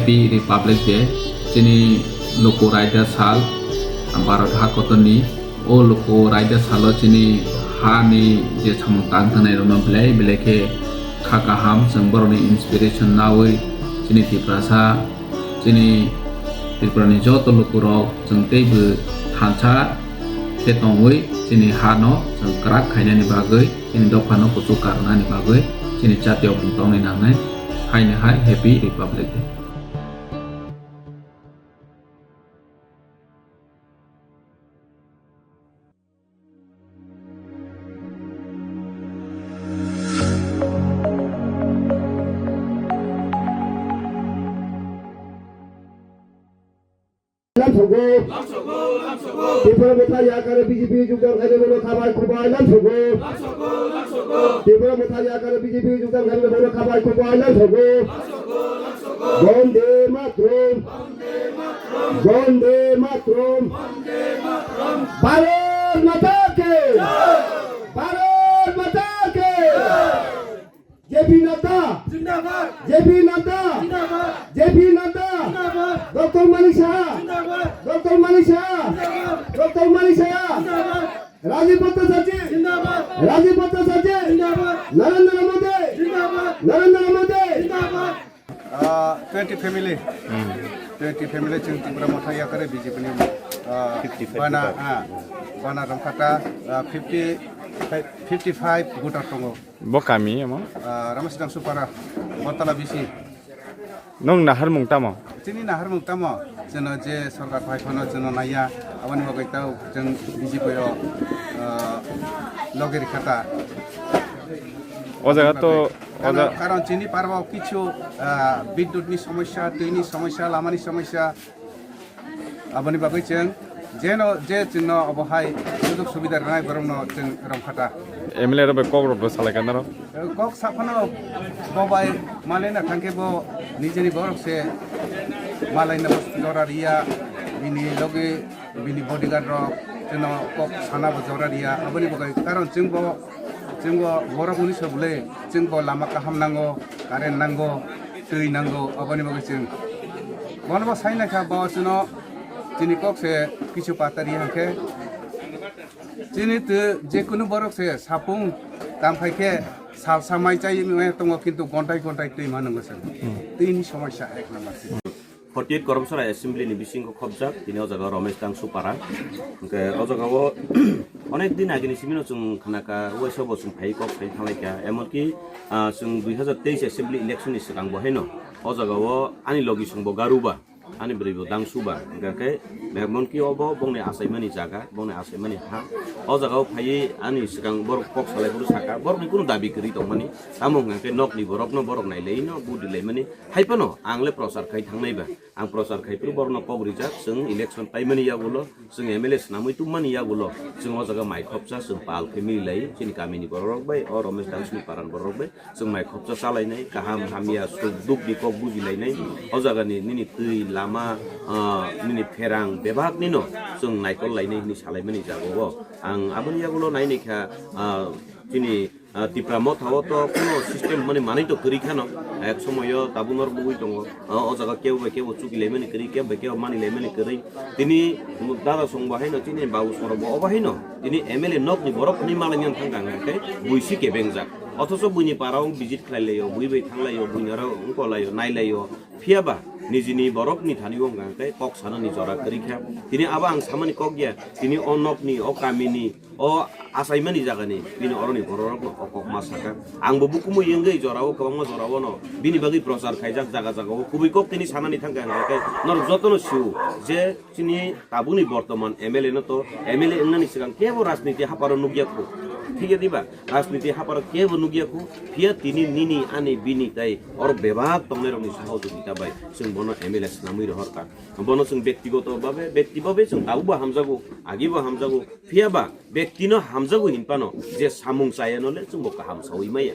Happy Republic Day Chini Loko Raida Sal Barat Hakotoni O Loko Raida Salo Chini Hani Je Samutang Tanai Roma Blay Blake Kakaham Semboroni Inspiration Nawi Chini Tipra Chini Tripura ni joto Kokborok jeng teibu tanca ketongui chini hano jeng kerak kaina ni bagai chini dopano kutu karna ni bagai chini jatiyo bentong ni nangai hai Happy Republic Day. Tipra Motha Yakarui BJP Jugdam Khane Bolo Khabai Khobai Lamsogo Tipra Motha Yakarui BJP Jugdam Khane Bolo Khabai Khobai Lamsogo Bonde Matrom Bonde Matrom Bharat Mata ke Bharat Mata ke JP Nata Zindabad JP Nata Zindabad JP Nata Zindabad Dr. Manisha Zindabad Dr. Manisha Dr. Manisha Zindabad Rajiv Bhatta Sachin Zindabad Rajiv Bhatta Sachin Zindabad Narendra Modi Zindabad Narendra Modi Zindabad 20 family 20 family chung Tipra Motha Yakarui BJP ni Bana Bana Romkata 55 voter tongo Bokami amo Ramesh Dangshu para Motha bisi nong nahar mungtamo Chini nahar mungtamo jeno je sarkar phaifano jeno naya abani bagai tau jeng BJP yo logeri khata o jaga to কারণ চিনি পারবো কিছু বিদ্যুৎনি সমস্যা তৈনি সমস্যা লামানি সমস্যা আবনি বাগৈ जों যেন যে চিহ্ন অবহাই সুযোগ সুবিধা নাই বরং जों রমখাটা এমএলএ রবে ককরক সালাইকান র কক সাফানো ববাই মালেনা থাঙ্কেবো নিজেনি বরকসে মালাইনা জরারিয়া বিনি লগে বিনি বডিগার্ড র যেন কক সানাবো জরারিয়া আবনি বাগৈ কারণ जोंबो बर' मुनि सबले जोंबो लामा काहाम नांगौ कारेन्ट नांगौ दै नांगौ अबानि बागै जों बनबो साइनाखा बावसनो दिनै ककसे किछु पातारि हांखे दिनै तो जेकुनु बरकसे सापुं दामफाइखे साल सामाय जायो दङ किन्तु घन्टाय दै मानांगौ जों दैनि समस्या एक number 48 Karamchara Assembly ni bisingo khobjak tini o jaga Ramesh Dangshu para ke o jaga o onek din agini simino chung khanaka weso bo chung phai kok phai thalaika emonki chung 2023 Assembly election ni sikang bo haino o jaga o ani logi chung bo garuba ani bribo Dangshu ba ke emonki obo bongni asaimani jaga bongni asaimani ha o jaga o phai ani sikang bor kok salai buru saka borni kuno dabi kri tongmani tamong ke nokni borok nai leino budi leimani haipano angle prosar khai thangnai ba ang prosar khai pru borno pogrijak जों election paimani yagulo जों MLA snamui tumani yagulo जों o jaga mai khopsa जों pal khemi lei chini kamini borok bai o Ramesh Dangshu paran borok bai जों mai khopsa salainai kaham hamia suk duk di kok buji lainai o jaga ni nini tui lama nini ferang bebak nino जों naikol lainai ni salaimani jago ang abani yagulo naini kha chini Tipra Motha to কোনো system মানে মানি তো করি খানো এক সময় তাবুনর বই দङ o jaga কেউ চুকি লেমনি করি কেউ মানি লেমনি করি তিনি দাদা সং বাহাইনো তিনি বাবু সরব অবাহাইনো তিনি এমএলএ নকনি বরফনি মালানিয়ান থাঙ্গাঙ্গাকে বুইসি কেবেংজাক অথচ বুইনি পারাও ভিজিট খাইলাयो বুইबै थांलायो बुइनाराव उनकलायो नायलायो फियाबा निजिनि बरफनि थानिगो गांके कक साननि जरा करिखा तिनि आबा आं सामानि कक गया तिनि अ नकनि अ कामिनि अ आसाइमानि जागानि बिनि अरनि बररक कक मासाका आंबो बुकुमु यंगै जराव कबांमा जराव न बिनि बागै प्रचार खाइजाक जागा कुबै कक तिनि सानानि थांगा गांके नर जतन सिउ जे तिनि ताबुनि बर्तमान एमएलए न तो एमएलए एंगनानि सिगां केबो राजनीति हापारो नुगियाखौ ठीक है दिबा राजनीति हापारो केबो नुगियाखौ फिया तिनि निनि आनि बिनि ताई और बेबाक तंगनेरनि सहयोगिता बाय जों बनो एमएलए नामै रहरका बनो जों व्यक्तिभावे जों दाउबो हामजागौ आगिबो हामजागौ फियाबा व्यक्तिनो हामजागौ हिनपानो जे सामुं चायानले जों बका हामसावै माया